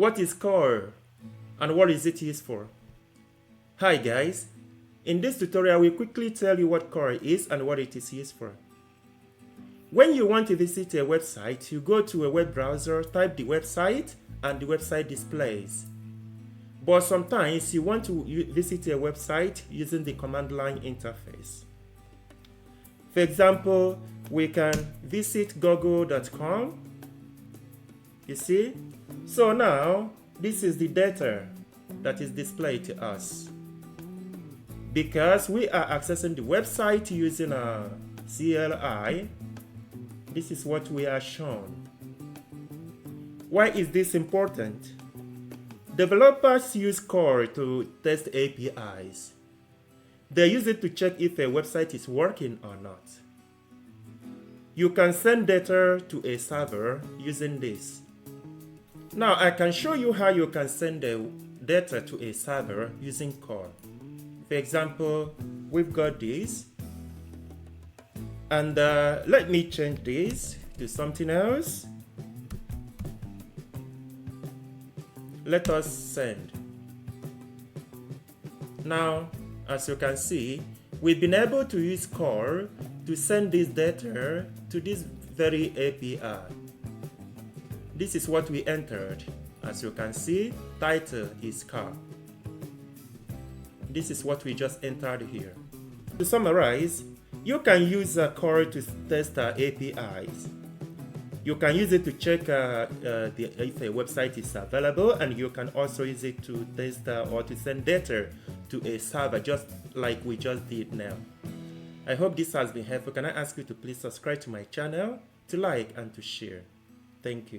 What is core and what is it used for? Hi guys, in this tutorial we'll quickly tell you what core is and what it is used for. When you want to visit a website, you go to a web browser, type the website, and the website displays. But sometimes you want to visit a website using the command line interface. For example, we can visit google.com. You see? So now, this is the data that is displayed to us. Because we are accessing the website using a CLI, this is what we are shown. Why is this important? Developers use core to test APIs. They use it to check if a website is working or not. You can send data to a server using this. Now I can show you how you can send the data to a server using core. For example, we've got this. And let me change this to something else. Let us send. Now, as you can see, we've been able to use core to send this data to this very API. This is what we entered. As you can see, title is car. This is what we just entered here. To summarize, you can use core to test APIs. You can use it to check if a website is available, and you can also use it to test or to send data to a server, just like we just did now. I hope this has been helpful. Can I ask you to please subscribe to my channel, to like and to share. Thank you.